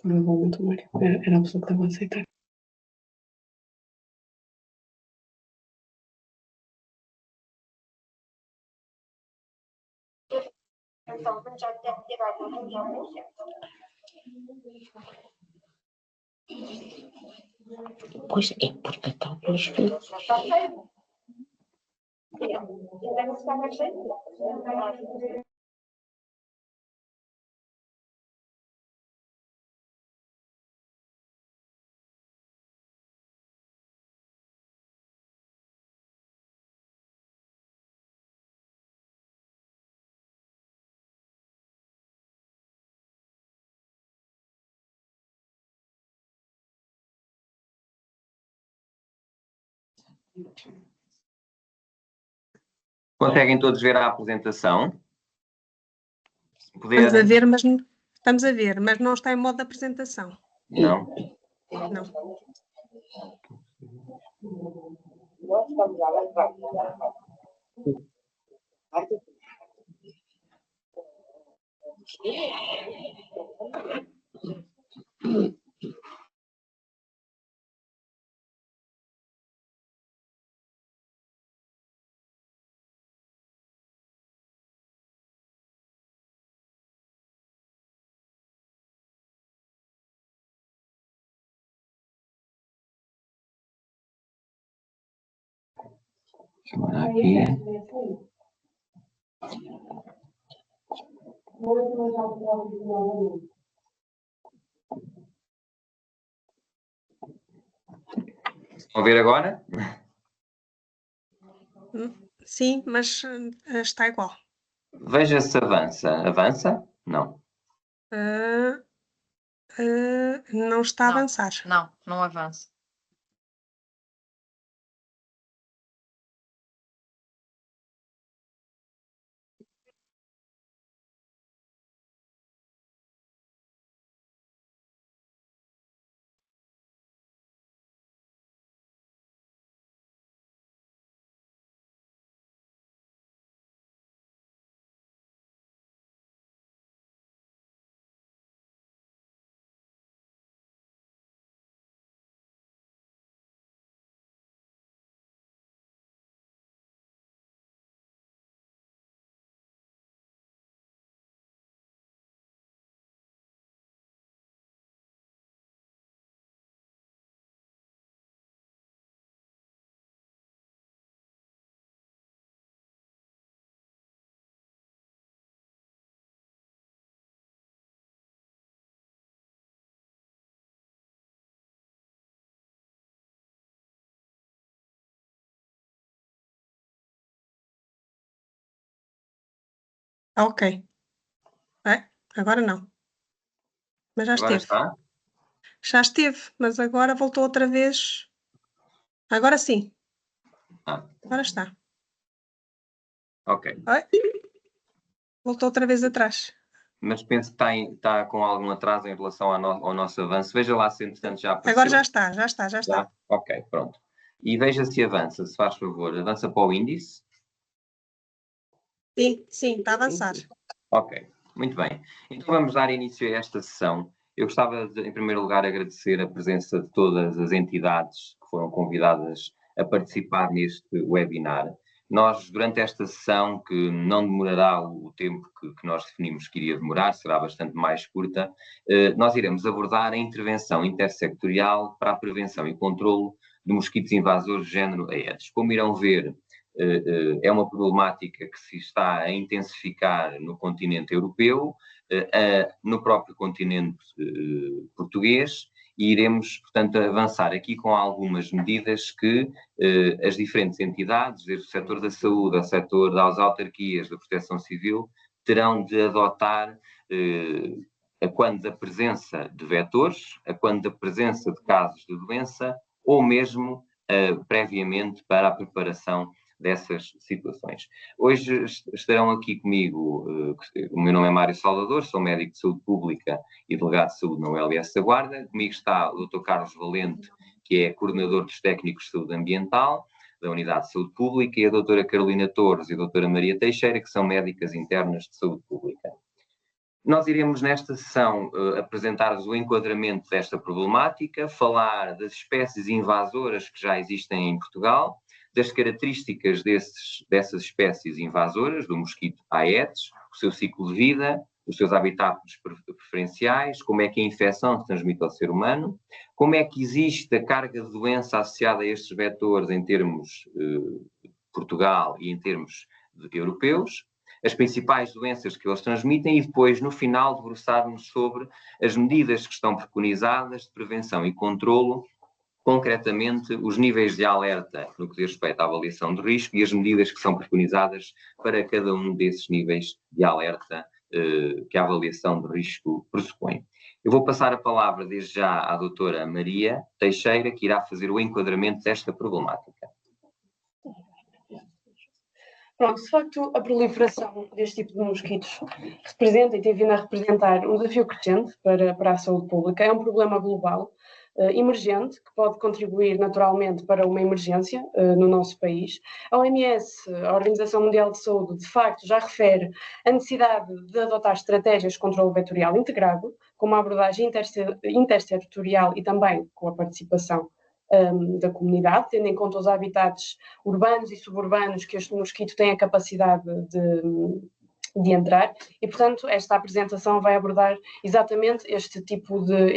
Provavelmente o Mário era a pessoa que estava a aceitar. Então, já deve ter alguma reunião. Pois é, porque está pelos filhos. Conseguem todos ver a apresentação? Estamos a ver, mas não está em modo de apresentação. Não? Não. Chamar aqui. Vão ver agora? Sim, mas está igual. Veja se avança. Avança? Não. Não está a avançar. Não avança. Ok. Agora não. Mas já Agora esteve. está? Já esteve, mas agora voltou outra vez. Agora sim. Agora está. Ok. Oi? Voltou outra vez atrás. Mas penso que está com algum atraso em relação ao nosso avanço. Veja lá se, entretanto, já apareceu. Agora já está. Já? Ok, pronto. E veja se avança, se faz favor. Avança para o índice. Sim, está a avançar. Ok, muito bem. Então vamos dar início a esta sessão. Eu gostava de, em primeiro lugar, agradecer a presença de todas as entidades que foram convidadas a participar neste webinar. Nós, durante esta sessão, que não demorará o tempo que nós definimos que iria demorar, será bastante mais curta, nós iremos abordar a intervenção intersectorial para a prevenção e controlo de mosquitos invasores de género Aedes. Como irão ver, é uma problemática que se está a intensificar no continente europeu, no próprio continente português, e iremos, portanto, avançar aqui com algumas medidas que as diferentes entidades, desde o setor da saúde ao setor das autarquias, da proteção civil, terão de adotar a quando da presença de vetores, a quando da presença de casos de doença, ou mesmo previamente para a preparação dessas situações. Hoje estarão aqui comigo, o meu nome é Mário Salvador, sou médico de saúde pública e delegado de saúde na ULS da Guarda. Comigo está o Dr. Carlos Valente, que é coordenador dos técnicos de saúde ambiental da Unidade de Saúde Pública, e a doutora Carolina Torres e a doutora Maria Teixeira, que são médicas internas de saúde pública. Nós iremos nesta sessão apresentar-vos o enquadramento desta problemática, falar das espécies invasoras que já existem em Portugal, das características dessas espécies invasoras, do mosquito Aedes, o seu ciclo de vida, os seus habitats preferenciais, como é que a infecção se transmite ao ser humano, como é que existe a carga de doença associada a estes vetores em termos de Portugal e em termos europeus, as principais doenças que eles transmitem e depois, no final, debruçarmos sobre as medidas que estão preconizadas de prevenção e controlo, concretamente os níveis de alerta no que diz respeito à avaliação de risco e as medidas que são preconizadas para cada um desses níveis de alerta que a avaliação de risco pressupõe. Eu vou passar a palavra desde já à doutora Maria Teixeira, que irá fazer o enquadramento desta problemática. Pronto, de facto, a proliferação deste tipo de mosquitos representa e tem vindo a representar um desafio crescente para a saúde pública. É um problema global, emergente, que pode contribuir naturalmente para uma emergência no nosso país. A OMS, a Organização Mundial de Saúde, de facto, já refere a necessidade de adotar estratégias de controle vetorial integrado, com uma abordagem intersetorial e também com a participação da comunidade, tendo em conta os habitats urbanos e suburbanos que este mosquito tem a capacidade de entrar e, portanto, esta apresentação vai abordar exatamente este tipo de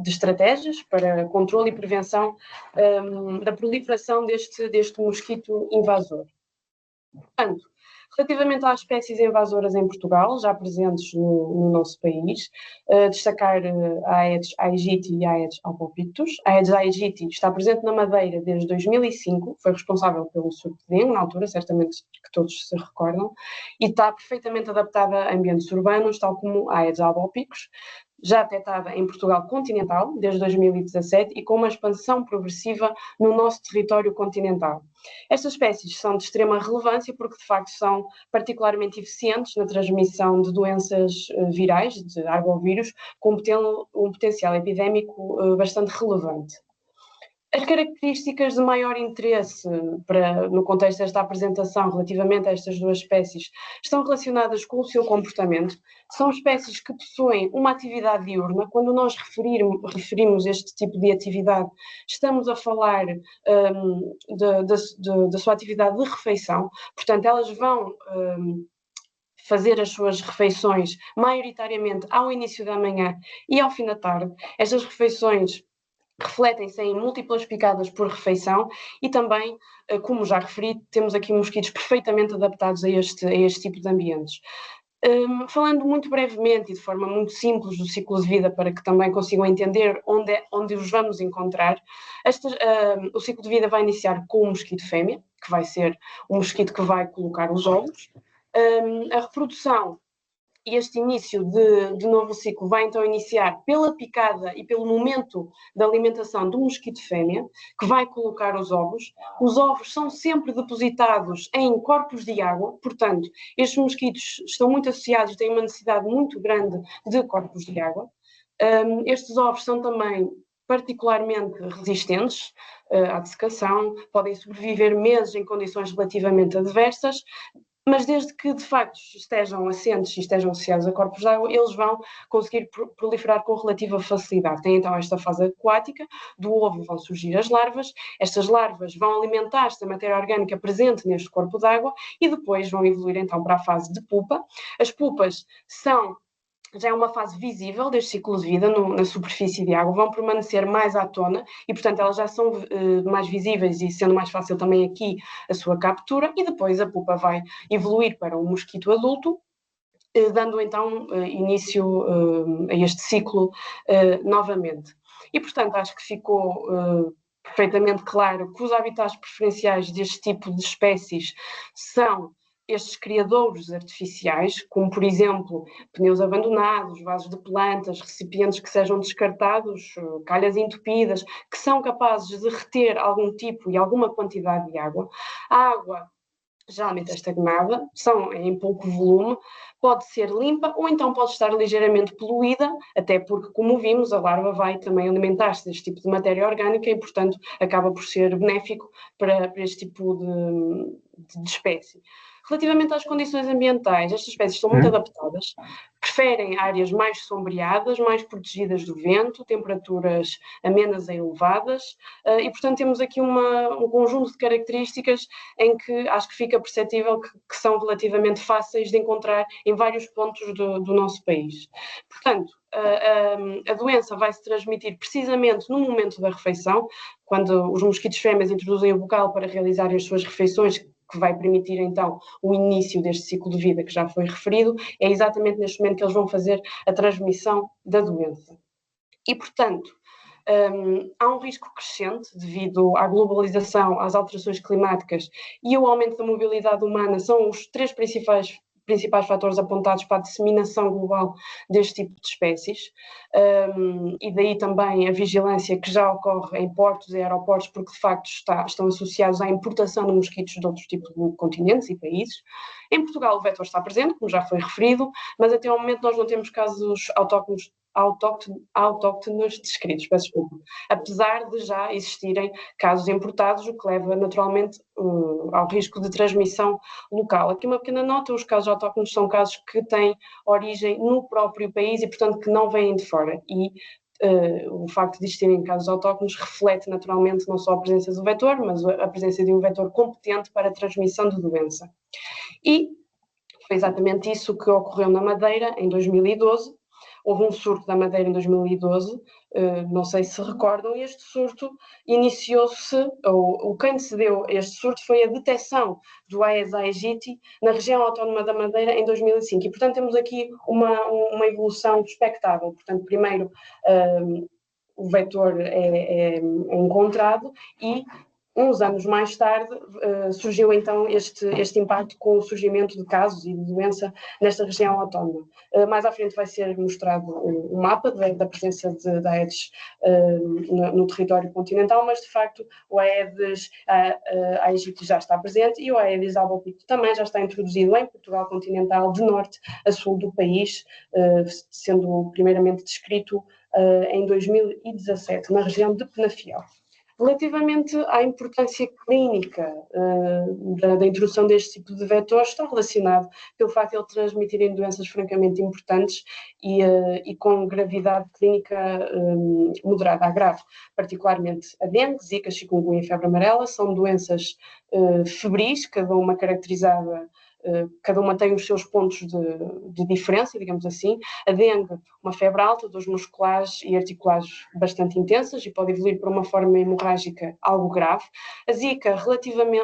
estratégias para controle e prevenção da proliferação deste mosquito invasor. Portanto, relativamente às espécies invasoras em Portugal, já presentes no nosso país, destacar a Aedes aegypti e a Aedes albopictus. A Aedes aegypti está presente na Madeira desde 2005, foi responsável pelo surto de dengue, na altura, certamente que todos se recordam, e está perfeitamente adaptada a ambientes urbanos, tal como a Aedes albopictus, já detectada em Portugal continental, desde 2017, e com uma expansão progressiva no nosso território continental. Estas espécies são de extrema relevância porque, de facto, são particularmente eficientes na transmissão de doenças virais, de arbovírus, com um potencial epidémico bastante relevante. As características de maior interesse no contexto desta apresentação relativamente a estas duas espécies estão relacionadas com o seu comportamento. São espécies que possuem uma atividade diurna. Quando nós referimos este tipo de atividade, estamos a falar da sua atividade de refeição. Portanto, elas vão fazer as suas refeições maioritariamente ao início da manhã e ao fim da tarde. Estas refeições refletem-se em múltiplas picadas por refeição e também, como já referi, temos aqui mosquitos perfeitamente adaptados a este tipo de ambientes. Falando muito brevemente e de forma muito simples do ciclo de vida para que também consigam entender onde os vamos encontrar, o ciclo de vida vai iniciar com o mosquito fêmea, que vai ser o mosquito que vai colocar os ovos. A reprodução e este início de novo ciclo vai então iniciar pela picada e pelo momento da alimentação do mosquito fêmea, que vai colocar os ovos. Os ovos são sempre depositados em corpos de água, portanto, estes mosquitos estão muito associados, têm uma necessidade muito grande de corpos de água. Estes ovos são também particularmente resistentes à dessecação, podem sobreviver meses em condições relativamente adversas, mas desde que, de facto, estejam assentes e estejam associados a corpos de água, eles vão conseguir proliferar com relativa facilidade. Tem então esta fase aquática, do ovo vão surgir as larvas, estas larvas vão alimentar-se da matéria orgânica presente neste corpo de água e depois vão evoluir então para a fase de pupa. As pupas já é uma fase visível deste ciclo de vida na superfície de água, vão permanecer mais à tona e, portanto, elas já são mais visíveis e sendo mais fácil também aqui a sua captura e depois a pupa vai evoluir para um mosquito adulto, dando então início a este ciclo novamente. E, portanto, acho que ficou perfeitamente claro que os habitats preferenciais deste tipo de espécies são estes criadouros artificiais, como, por exemplo, pneus abandonados, vasos de plantas, recipientes que sejam descartados, calhas entupidas, que são capazes de reter algum tipo e alguma quantidade de água. A água geralmente é estagnada, são em pouco volume, pode ser limpa ou então pode estar ligeiramente poluída, até porque, como vimos, a larva vai também alimentar-se deste tipo de matéria orgânica e, portanto, acaba por ser benéfico para este tipo de espécie. Relativamente às condições ambientais, estas espécies estão muito adaptadas, preferem áreas mais sombreadas, mais protegidas do vento, temperaturas amenas a elevadas, e portanto temos aqui um conjunto de características em que acho que fica perceptível que são relativamente fáceis de encontrar em vários pontos do nosso país. Portanto, a doença vai se transmitir precisamente no momento da refeição, quando os mosquitos fêmeas introduzem o bocal para realizar as suas refeições, que vai permitir então o início deste ciclo de vida que já foi referido. É exatamente neste momento que eles vão fazer a transmissão da doença. E, portanto, há um risco crescente devido à globalização, às alterações climáticas e ao aumento da mobilidade humana, são os três principais fatores apontados para a disseminação global deste tipo de espécies, e daí também a vigilância que já ocorre em portos e aeroportos, porque de facto estão associados à importação de mosquitos de outros tipos de continentes e países. Em Portugal o vetor está presente, como já foi referido, mas até ao momento nós não temos casos autóctonos descritos, peço desculpa, apesar de já existirem casos importados, o que leva naturalmente ao risco de transmissão local. Aqui uma pequena nota: os casos autóctonos são casos que têm origem no próprio país e, portanto, que não vêm de fora. E o facto de existirem casos autóctonos reflete naturalmente não só a presença do vetor, mas a presença de um vetor competente para a transmissão de doença. E foi exatamente isso que ocorreu na Madeira em 2012. Houve um surto da Madeira em 2012, não sei se recordam, e este surto iniciou-se, ou quem antecedeu este surto foi a detecção do Aedes aegypti na região autónoma da Madeira em 2005. E, portanto, temos aqui uma evolução expectável. Portanto, primeiro o vetor é encontrado e, uns anos mais tarde, surgiu então este impacto com o surgimento de casos e de doença nesta região autónoma. Mais à frente vai ser mostrado um mapa da presença da Aedes no território continental, mas de facto o Aedes aegypti já está presente e o Aedes albopictus também já está introduzido em Portugal continental, de norte a sul do país, sendo primeiramente descrito em 2017, na região de Penafiel. Relativamente à importância clínica da introdução deste tipo de vetores, está relacionado pelo facto de ele transmitirem doenças francamente importantes e com gravidade clínica moderada a grave, particularmente a dengue, zika, chikungunya e febre amarela. São doenças febris, cada uma caracterizada, cada uma tem os seus pontos de diferença, digamos assim. A dengue, uma febre alta, dores musculares e articulares bastante intensas e pode evoluir para uma forma hemorrágica algo grave. A zika,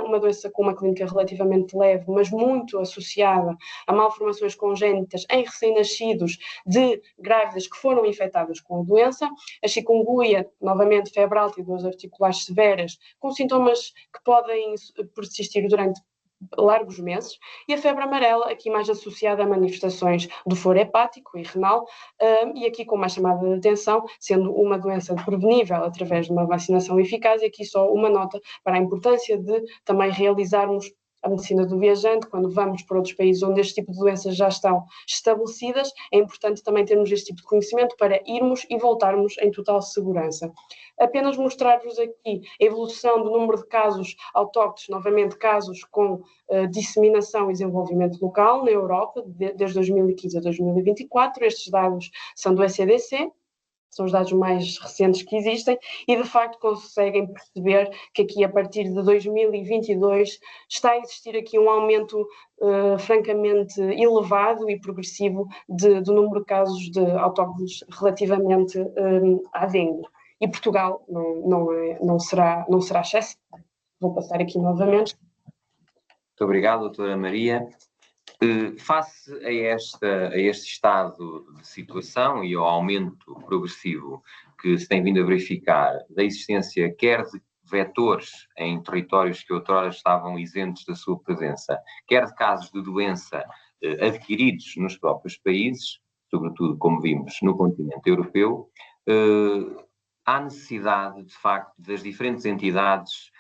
uma doença com uma clínica relativamente leve, mas muito associada a malformações congénitas em recém-nascidos de grávidas que foram infectadas com a doença. A chikungunya, novamente febre alta e dores articulares severas, com sintomas que podem persistir durante largos meses, e a febre amarela, aqui mais associada a manifestações do foro hepático e renal, e aqui com mais chamada de atenção, sendo uma doença prevenível através de uma vacinação eficaz. E aqui só uma nota para a importância de também realizarmos a medicina do viajante, quando vamos para outros países onde este tipo de doenças já estão estabelecidas. É importante também termos este tipo de conhecimento para irmos e voltarmos em total segurança. Apenas mostrar-vos aqui a evolução do número de casos autóctones, novamente casos com disseminação e desenvolvimento local na Europa, desde 2015 a 2024. Estes dados são do ECDC, são os dados mais recentes que existem, e de facto conseguem perceber que aqui a partir de 2022 está a existir aqui um aumento francamente elevado e progressivo do número de casos de autóctones relativamente à dengue. E Portugal não será exceção. Vou passar aqui novamente. Muito obrigado, doutora Maria. Face a este estado de situação e ao aumento progressivo que se tem vindo a verificar da existência quer de vetores em territórios que outrora estavam isentos da sua presença, quer de casos de doença adquiridos nos próprios países, sobretudo, como vimos, no continente europeu, há necessidade, de facto, das diferentes entidades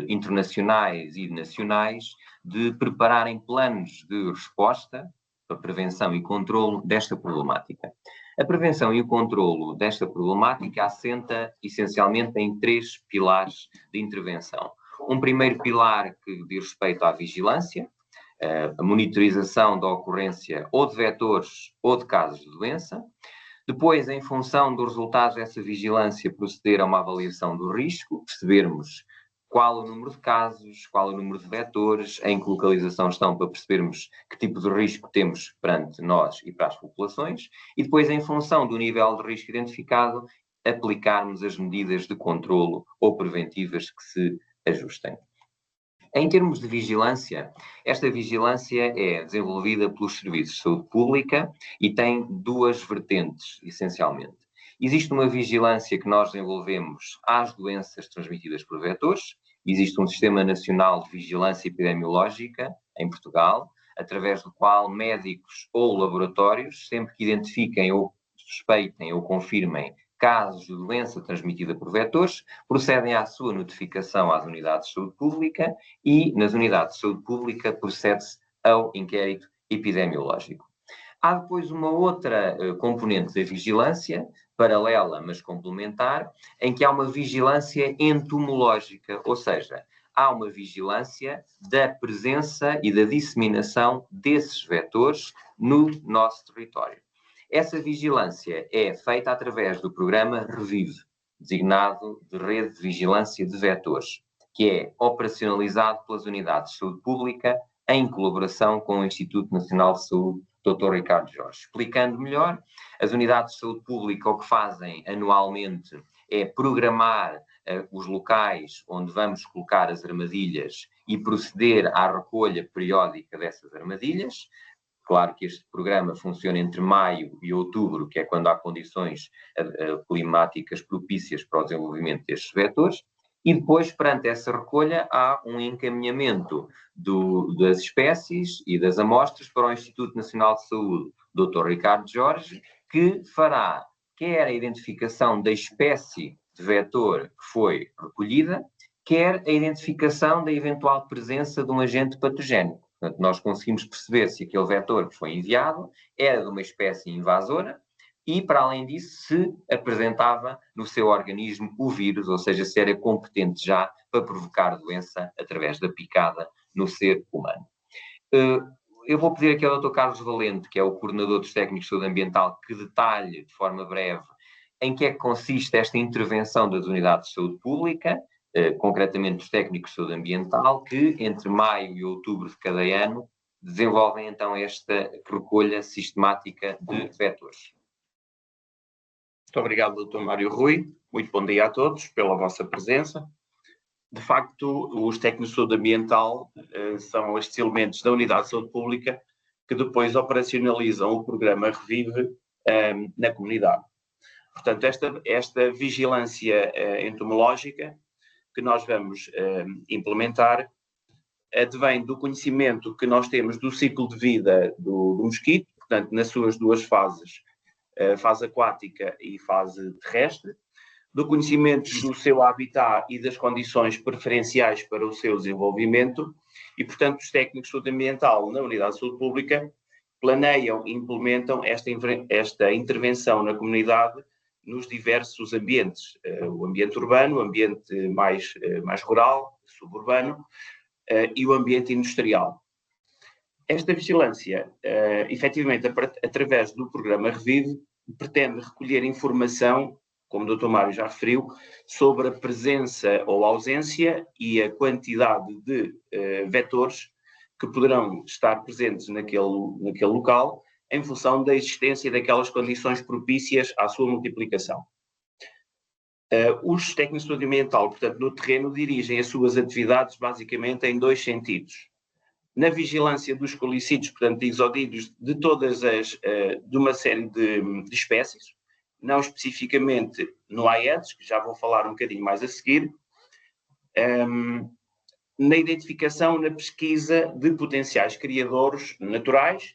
internacionais e nacionais de prepararem planos de resposta para prevenção e controlo desta problemática. A prevenção e o controlo desta problemática assenta essencialmente em 3 pilares de intervenção. Um primeiro pilar que diz respeito à vigilância, a monitorização da ocorrência ou de vetores ou de casos de doença. Depois, em função dos resultados dessa vigilância, proceder a uma avaliação do risco, percebermos qual o número de casos, qual o número de vetores, em que localização estão, para percebermos que tipo de risco temos perante nós e para as populações. E depois, em função do nível de risco identificado, aplicarmos as medidas de controlo ou preventivas que se ajustem. Em termos de vigilância, esta vigilância é desenvolvida pelos serviços de saúde pública e tem duas vertentes, essencialmente. Existe uma vigilância que nós desenvolvemos às doenças transmitidas por vetores. Existe um Sistema Nacional de Vigilância Epidemiológica em Portugal, através do qual médicos ou laboratórios, sempre que identifiquem ou suspeitem ou confirmem casos de doença transmitida por vetores, procedem à sua notificação às unidades de saúde pública e, nas unidades de saúde pública, procede-se ao inquérito epidemiológico. Há depois uma outra componente da vigilância, paralela, mas complementar, em que há uma vigilância entomológica, ou seja, há uma vigilância da presença e da disseminação desses vetores no nosso território. Essa vigilância é feita através do programa REVIVE, designado de Rede de Vigilância de Vetores, que é operacionalizado pelas unidades de saúde pública em colaboração com o Instituto Nacional de Saúde, Dr. Ricardo Jorge. Explicando melhor, as unidades de saúde pública o que fazem anualmente é programar os locais onde vamos colocar as armadilhas e proceder à recolha periódica dessas armadilhas. Claro que este programa funciona entre maio e outubro, que é quando há condições climáticas propícias para o desenvolvimento destes vetores, e depois, perante essa recolha, há um encaminhamento das espécies e das amostras para o Instituto Nacional de Saúde, Dr. Ricardo Jorge, que fará quer a identificação da espécie de vetor que foi recolhida, quer a identificação da eventual presença de um agente patogénico. Portanto, nós conseguimos perceber se aquele vetor que foi enviado era de uma espécie invasora e, para além disso, se apresentava no seu organismo o vírus, ou seja, se era competente já para provocar doença através da picada no ser humano. Eu vou pedir aqui ao Dr. Carlos Valente, que é o coordenador dos técnicos de saúde ambiental, que detalhe de forma breve em que é que consiste esta intervenção das unidades de saúde pública, concretamente dos técnicos de saúde ambiental, que entre maio e outubro de cada ano desenvolvem então esta recolha sistemática de vetores. Muito obrigado, Dr. Mário Rui. Muito bom dia a todos pela vossa presença. De facto, os técnicos de saúde ambiental são estes elementos da unidade de saúde pública que depois operacionalizam o programa REVIVE na comunidade. Portanto, esta vigilância entomológica que nós vamos implementar advém do conhecimento que nós temos do ciclo de vida do mosquito, portanto, nas suas duas fases, fase aquática e fase terrestre, do conhecimento do seu habitat e das condições preferenciais para o seu desenvolvimento e, portanto, os técnicos de saúde ambiental na unidade de saúde pública planeiam e implementam esta intervenção na comunidade nos diversos ambientes, o ambiente urbano, o ambiente mais rural, suburbano e o ambiente industrial. Esta vigilância, efetivamente, através do programa REVIVE, pretende recolher informação, como o Dr. Mário já referiu, sobre a presença ou ausência e a quantidade de vetores que poderão estar presentes naquele local, em função da existência daquelas condições propícias à sua multiplicação. Os técnicos de saúde ambiental, portanto, no terreno, dirigem as suas atividades basicamente em dois sentidos. Na vigilância dos colicídios, portanto, de isodídeos, de uma série de espécies, não especificamente no Aedes, que já vou falar um bocadinho mais a seguir, na identificação, na pesquisa de potenciais criadores naturais,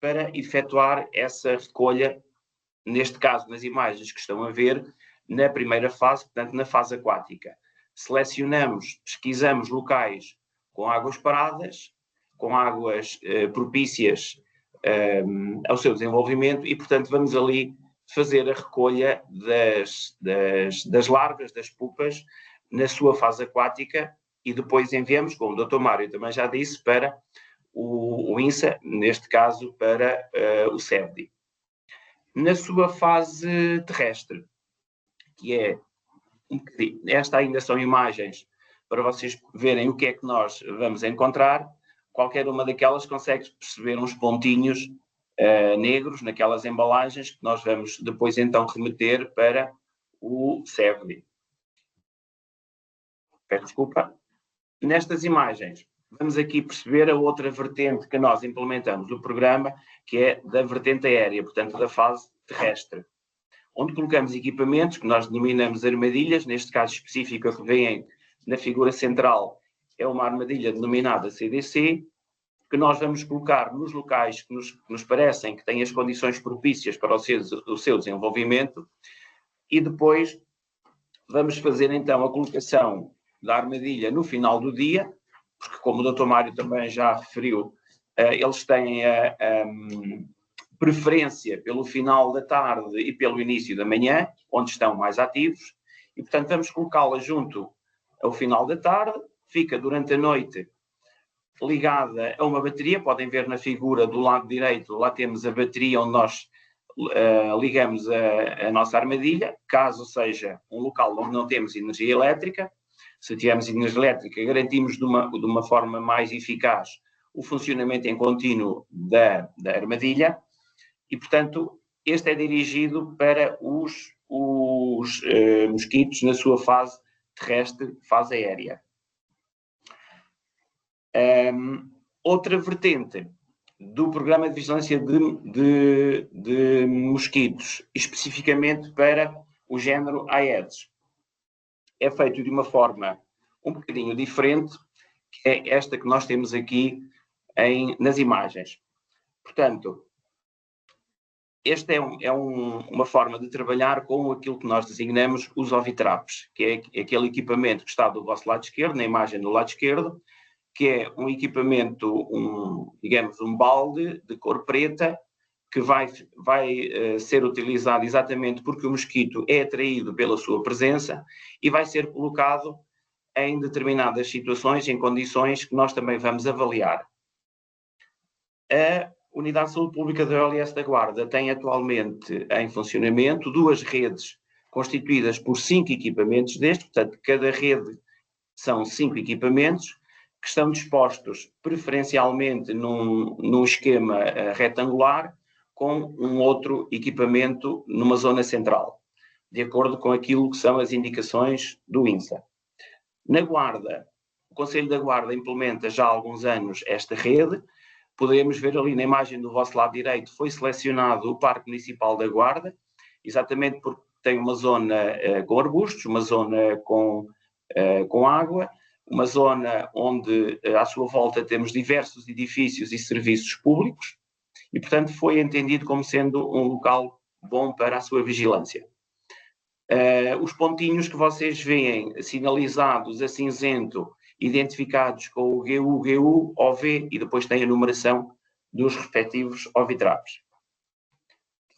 para efetuar essa recolha, neste caso, nas imagens que estão a ver, na primeira fase, portanto, na fase aquática. Selecionamos, pesquisamos locais com águas paradas, com águas propícias ao seu desenvolvimento e, portanto, vamos ali fazer a recolha das larvas, das pupas, na sua fase aquática e depois enviamos, como o Dr. Mário também já disse, para o INSA, neste caso para o CEVDI. Na sua fase terrestre, que é um bocadinho, esta ainda são imagens para vocês verem o que é que nós vamos encontrar. Qualquer uma daquelas consegue perceber uns pontinhos negros naquelas embalagens que nós vamos depois então remeter para o CEVDI. Peço desculpa. Nestas imagens, vamos aqui perceber a outra vertente que nós implementamos do programa, que é da vertente aérea, portanto, da fase terrestre, onde colocamos equipamentos que nós denominamos armadilhas, neste caso específico que vem na figura central, é uma armadilha denominada CDC, que nós vamos colocar nos locais que nos parecem que têm as condições propícias para o seu desenvolvimento, e depois vamos fazer então a colocação da armadilha no final do dia, porque como o Dr. Mário também já referiu, eles têm a preferência pelo final da tarde e pelo início da manhã, onde estão mais ativos, e portanto vamos colocá-la junto ao final da tarde, fica durante a noite ligada a uma bateria. Podem ver na figura do lado direito, lá temos a bateria onde nós ligamos a nossa armadilha, caso seja um local onde não temos energia elétrica. Se tivermos energia elétrica, garantimos de uma forma mais eficaz o funcionamento em contínuo da armadilha, e portanto este é dirigido para os mosquitos na sua fase terrestre, fase aérea. Outra vertente do programa de vigilância de mosquitos, especificamente para o género Aedes, é feito de uma forma um bocadinho diferente, que é esta que nós temos aqui nas imagens. Portanto, esta é uma forma de trabalhar com aquilo que nós designamos os ovitraps, que é aquele equipamento que está do vosso lado esquerdo, na imagem do lado esquerdo, que é um equipamento, digamos, um balde de cor preta, que vai ser utilizado exatamente porque o mosquito é atraído pela sua presença e vai ser colocado em determinadas situações, em condições que nós também vamos avaliar. A Unidade de Saúde Pública da OLS da Guarda tem atualmente em funcionamento 2 redes constituídas por 5 equipamentos destes, portanto, cada rede são 5 equipamentos, que estão dispostos preferencialmente num esquema retangular, com um outro equipamento numa zona central, de acordo com aquilo que são as indicações do INSA. Na Guarda, o Conselho da Guarda implementa já há alguns anos esta rede. Podemos ver ali na imagem do vosso lado direito, foi selecionado o Parque Municipal da Guarda, exatamente porque tem uma zona com arbustos, uma zona com água, uma zona onde à sua volta temos diversos edifícios e serviços públicos, e portanto foi entendido como sendo um local bom para a sua vigilância. Os pontinhos que vocês veem sinalizados a cinzento, identificados com o GU, OV, e depois tem a numeração dos respectivos ovitraps.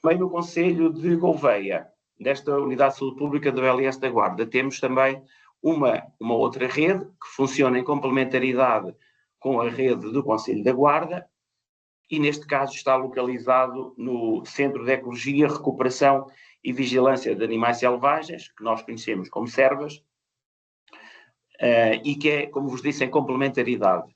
Também no Concelho de Gouveia, desta Unidade de Saúde Pública da OLS da Guarda, temos também uma outra rede que funciona em complementaridade com a rede do Concelho da Guarda, e neste caso está localizado no Centro de Ecologia, Recuperação e Vigilância de Animais Selvagens, que nós conhecemos como CERVAS, e que é, como vos disse, em complementaridade.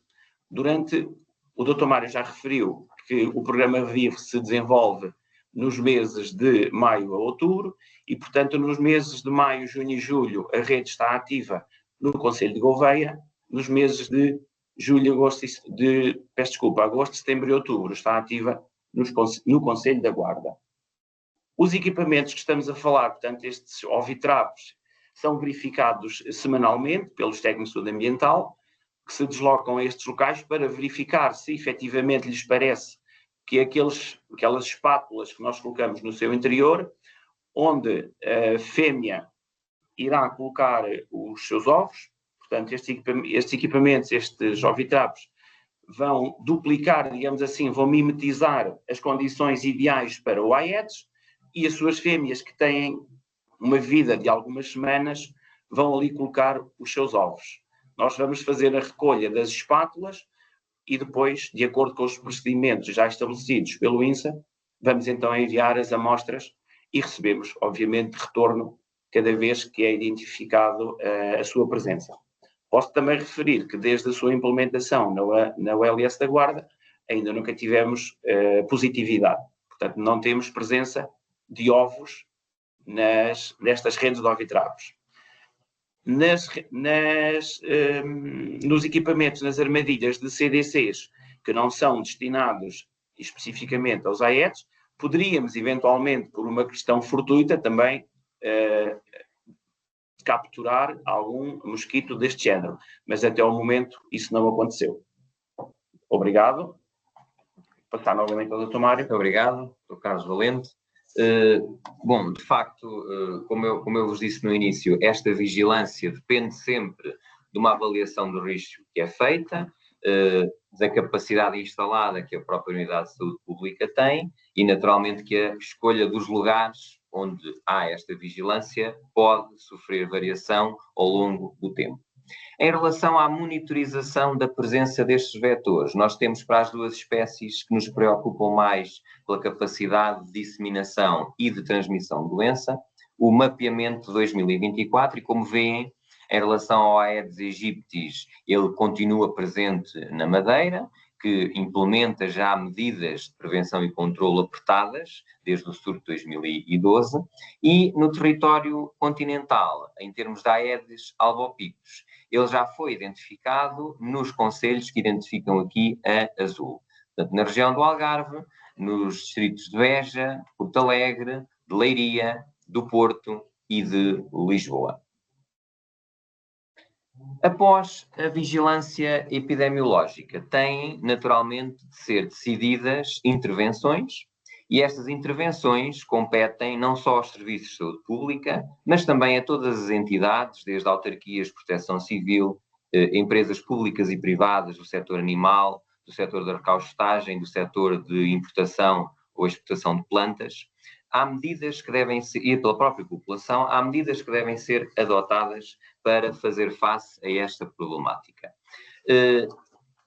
O Dr. Mário já referiu que o programa VIVE se desenvolve nos meses de maio a outubro, e, portanto, nos meses de maio, junho e julho, a rede está ativa no Concelho de Gouveia. Nos meses de agosto, setembro e outubro, está ativa no Concelho da Guarda. Os equipamentos que estamos a falar, portanto, estes ovitraps, são verificados semanalmente pelos técnicos de saúde ambiental, que se deslocam a estes locais para verificar se efetivamente lhes parece que aquelas espátulas que nós colocamos no seu interior, onde a fêmea irá colocar os seus ovos, portanto, estes equipamentos, estes ovitraps, vão duplicar, digamos assim, vão mimetizar as condições ideais para o Aedes, e as suas fêmeas, que têm uma vida de algumas semanas, vão ali colocar os seus ovos. Nós vamos fazer a recolha das espátulas e depois, de acordo com os procedimentos já estabelecidos pelo INSA, vamos então enviar as amostras e recebemos, obviamente, retorno cada vez que é identificado a sua presença. Posso também referir que desde a sua implementação na OLS da Guarda, ainda nunca tivemos positividade. Portanto, não temos presença de ovos nestas redes de ovitravos. Nos equipamentos, nas armadilhas de CDCs, que não são destinados especificamente aos AEDs, poderíamos, eventualmente, por uma questão fortuita, também capturar algum mosquito deste género. Mas até ao momento isso não aconteceu. Obrigado. Passar novamente ao Dr. Mário. Muito obrigado, Dr. Carlos Valente. Bom, de facto, como eu vos disse no início, esta vigilância depende sempre de uma avaliação do risco que é feita, da capacidade instalada que a própria Unidade de Saúde Pública tem e, naturalmente, que a escolha dos lugares onde há esta vigilância pode sofrer variação ao longo do tempo. Em relação à monitorização da presença destes vetores, nós temos para as duas espécies que nos preocupam mais pela capacidade de disseminação e de transmissão de doença, o mapeamento 2024, e como veem, em relação ao Aedes aegypti, ele continua presente na Madeira, que implementa já medidas de prevenção e controlo apertadas, desde o surto de 2012, e no território continental, em termos de Aedes albopictus, ele já foi identificado nos concelhos que identificam aqui a azul. Portanto, na região do Algarve, nos distritos de Beja, de Porto Alegre, de Leiria, do Porto e de Lisboa. Após a vigilância epidemiológica, têm naturalmente de ser decididas intervenções, e estas intervenções competem não só aos serviços de saúde pública, mas também a todas as entidades, desde autarquias de proteção civil, empresas públicas e privadas do setor animal, do setor da recaustagem, do setor de importação ou exportação de plantas. Há medidas que devem ser, e pela própria população, há medidas que devem ser adotadas para fazer face a esta problemática.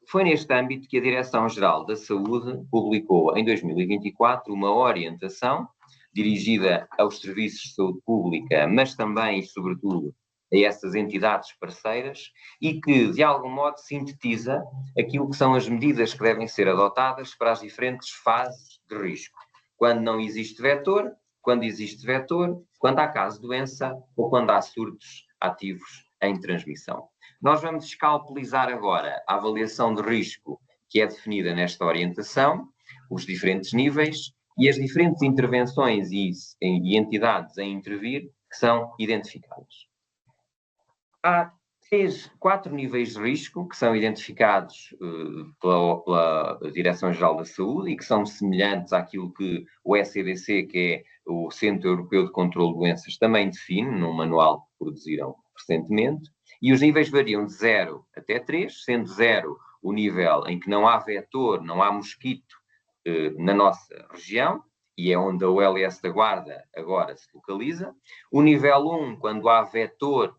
Foi neste âmbito que a Direção-Geral da Saúde publicou, em 2024, uma orientação dirigida aos serviços de saúde pública, mas também e sobretudo a essas entidades parceiras, e que, de algum modo, sintetiza aquilo que são as medidas que devem ser adotadas para as diferentes fases de risco. Quando não existe vetor, quando existe vetor, quando há caso de doença ou quando há surtos ativos em transmissão. Nós vamos escalpelizar agora a avaliação de risco que é definida nesta orientação, os diferentes níveis e as diferentes intervenções e entidades a intervir que são identificadas. Há 4 níveis de risco que são identificados pela Direção-Geral da Saúde e que são semelhantes àquilo que o ECDC, que é o Centro Europeu de Controlo de Doenças, também define num manual que produziram recentemente. E os níveis variam de 0 até 3, sendo 0 o nível em que não há vetor, não há mosquito na nossa região, e é onde a OLS da Guarda agora se localiza. O nível 1, quando há vetor,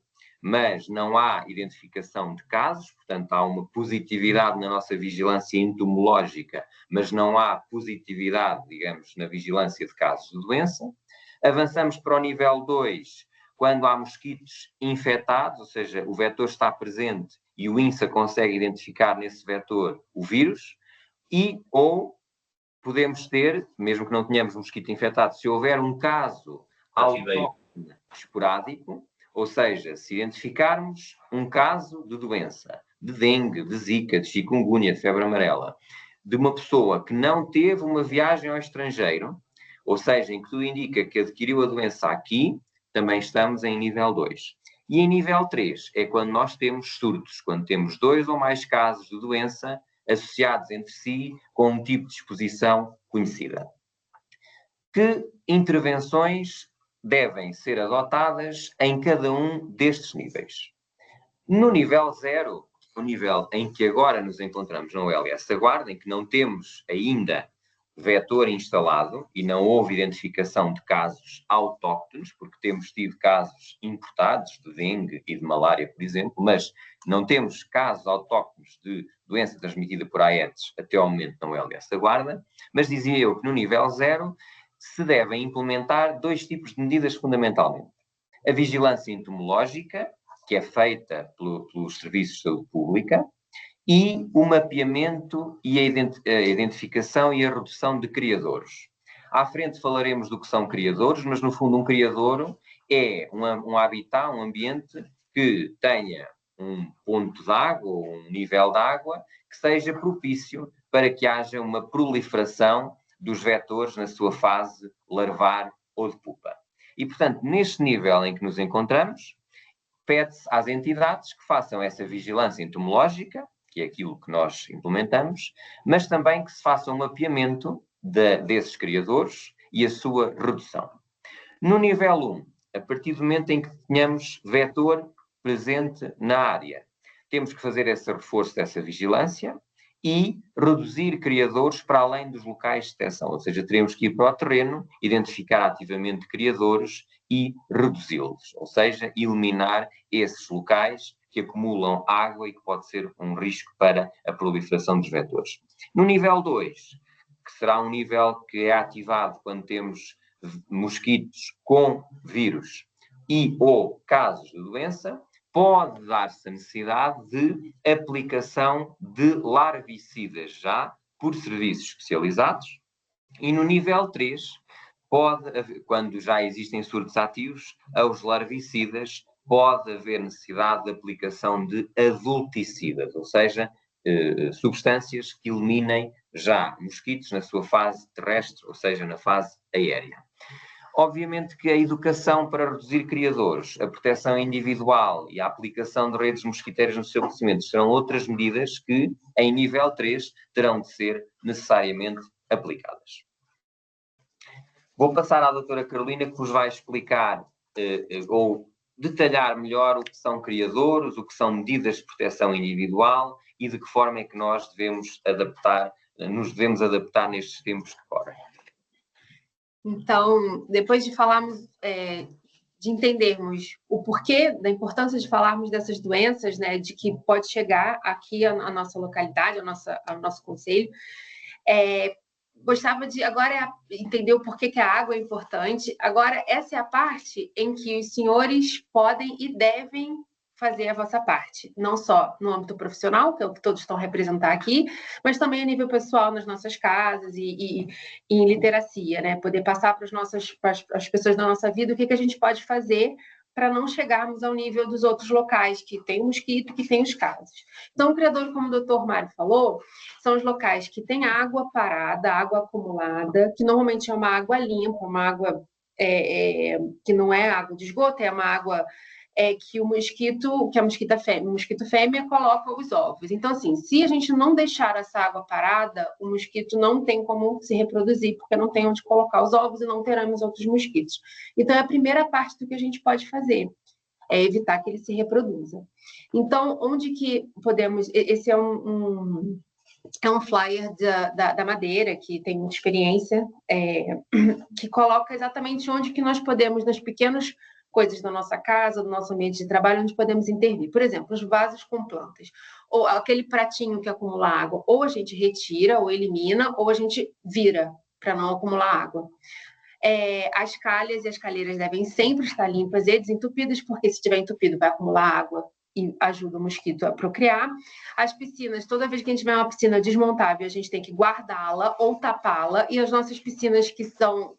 mas não há identificação de casos, portanto há uma positividade na nossa vigilância entomológica, mas não há positividade, digamos, na vigilância de casos de doença. Avançamos para o nível 2, quando há mosquitos infectados, ou seja, o vetor está presente e o INSA consegue identificar nesse vetor o vírus, ou podemos ter, mesmo que não tenhamos mosquito infectado, se houver um caso autóctone esporádico, ou seja, se identificarmos um caso de doença, de dengue, de zika, de chikungunya, de febre amarela, de uma pessoa que não teve uma viagem ao estrangeiro, ou seja, em que tudo indica que adquiriu a doença aqui, também estamos em nível 2. E em nível 3 é quando nós temos surtos, quando temos 2 ou mais casos de doença associados entre si com um tipo de exposição conhecida. Que intervenções devem ser adotadas em cada um destes níveis? No nível 0, o nível em que agora nos encontramos na OLS da Guarda, em que não temos ainda vetor instalado e não houve identificação de casos autóctones, porque temos tido casos importados de dengue e de malária, por exemplo, mas não temos casos autóctones de doença transmitida por Aedes até ao momento não é dessa guarda, mas dizia eu que no nível 0 se devem implementar 2 tipos de medidas fundamentalmente. A vigilância entomológica, que é feita pelos serviços de saúde pública, e o mapeamento e a identificação e a redução de criadouros. À frente falaremos do que são criadouros, mas no fundo um criadouro é um habitat, um ambiente que tenha um ponto de água ou um nível de água que seja propício para que haja uma proliferação dos vetores na sua fase larvar ou de pupa. E, portanto, neste nível em que nos encontramos, pede-se às entidades que façam essa vigilância entomológica, que é aquilo que nós implementamos, mas também que se faça um mapeamento desses criadores e a sua redução. No nível 1, a partir do momento em que tenhamos vetor presente na área, temos que fazer esse reforço dessa vigilância e reduzir criadores para além dos locais de detecção, ou seja, teremos que ir para o terreno, identificar ativamente criadores e reduzi-los, ou seja, eliminar esses locais que acumulam água e que pode ser um risco para a proliferação dos vetores. No nível 2, que será um nível que é ativado quando temos mosquitos com vírus e ou casos de doença, pode dar-se a necessidade de aplicação de larvicidas já por serviços especializados. E no nível 3, pode haver, quando já existem surtos ativos, aos larvicidas, pode haver necessidade de aplicação de adulticidas, ou seja, substâncias que eliminem já mosquitos na sua fase terrestre, ou seja, na fase aérea. Obviamente que a educação para reduzir criadores, a proteção individual e a aplicação de redes mosquiteiras no seu crescimento serão outras medidas que, em nível 3, terão de ser necessariamente aplicadas. Vou passar à doutora Carolina, que vos vai explicar ou detalhar melhor o que são criadores, o que são medidas de proteção individual e de que forma é que nós nos devemos adaptar nestes tempos que correm. Então, depois de falarmos, de entendermos o porquê da importância de falarmos dessas doenças, né, de que pode chegar aqui à nossa localidade, ao nosso concelho, gostava de agora entender o porquê que a água é importante. Agora, essa é a parte em que os senhores podem e devem fazer a vossa parte, não só no âmbito profissional, que é o que todos estão representando aqui, mas também a nível pessoal nas nossas casas e em literacia, né? Poder passar para as pessoas da nossa vida o que a gente pode fazer para não chegarmos ao nível dos outros locais que tem o mosquito, que tem os casos. Então, o criador, como o Dr. Mário falou, são os locais que têm água parada, água acumulada, que normalmente é uma água limpa, uma água que não é água de esgoto, é uma água que a mosquito fêmea coloca os ovos. Então, assim, se a gente não deixar essa água parada, o mosquito não tem como se reproduzir, porque não tem onde colocar os ovos e não teremos outros mosquitos. Então, é a primeira parte do que a gente pode fazer, é evitar que ele se reproduza. Então, onde que podemos... Esse é um flyer da Madeira, que tem muita experiência, que coloca exatamente onde que nós podemos, nas pequenas coisas da nossa casa, do nosso ambiente de trabalho, onde podemos intervir. Por exemplo, os vasos com plantas, ou aquele pratinho que acumula água, ou a gente retira, ou elimina, ou a gente vira, para não acumular água. As calhas e as calheiras devem sempre estar limpas e desentupidas, porque se estiver entupido vai acumular água e ajuda o mosquito a procriar. As piscinas, toda vez que a gente tiver uma piscina desmontável, a gente tem que guardá-la ou tapá-la, e as nossas piscinas que são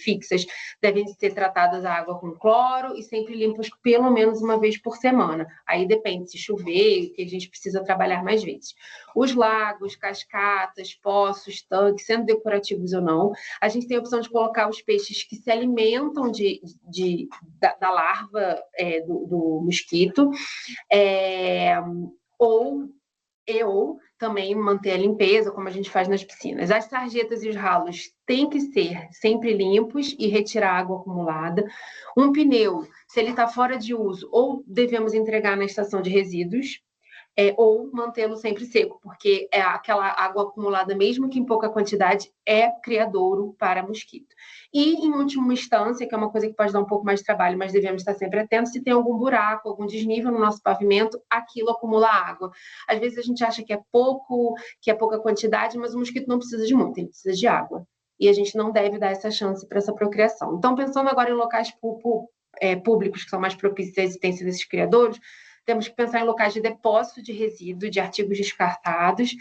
fixas devem ser tratadas a água com cloro e sempre limpas pelo menos uma vez por semana. Aí depende se chover, que a gente precisa trabalhar mais vezes. Os lagos, cascatas, poços, tanques, sendo decorativos ou não, a gente tem a opção de colocar os peixes que se alimentam da larva do mosquito, ou também manter a limpeza, como a gente faz nas piscinas. As sarjetas e os ralos têm que ser sempre limpos e retirar a água acumulada. Um pneu, se ele está fora de uso, ou devemos entregar na estação de resíduos. ou mantê-lo sempre seco, porque aquela água acumulada, mesmo que em pouca quantidade, é criadouro para mosquito. E, em última instância, que é uma coisa que pode dar um pouco mais de trabalho, mas devemos estar sempre atentos, se tem algum buraco, algum desnível no nosso pavimento, aquilo acumula água. Às vezes a gente acha que é pouco, que é pouca quantidade, mas o mosquito não precisa de muito, ele precisa de água. E a gente não deve dar essa chance para essa procriação. Então, pensando agora em locais públicos que são mais propícios à existência desses criadouros, temos que pensar em locais de depósito de resíduo, de artigos descartados,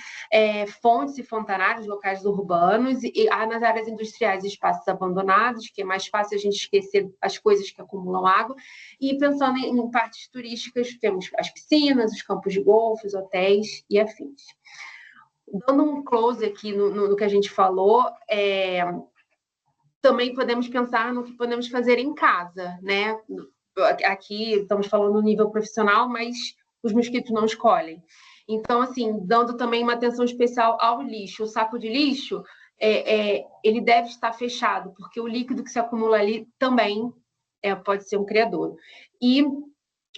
fontes e fontanários, locais urbanos, e nas áreas industriais, espaços abandonados, que é mais fácil a gente esquecer as coisas que acumulam água. E pensando em partes turísticas, temos as piscinas, os campos de golfe, os hotéis e afins. Dando um close aqui no que a gente falou, também podemos pensar no que podemos fazer em casa, né? Aqui estamos falando no nível profissional, mas os mosquitos não escolhem. Então, assim, dando também uma atenção especial ao lixo. O saco de lixo, ele deve estar fechado, porque o líquido que se acumula ali também pode ser um criadouro. E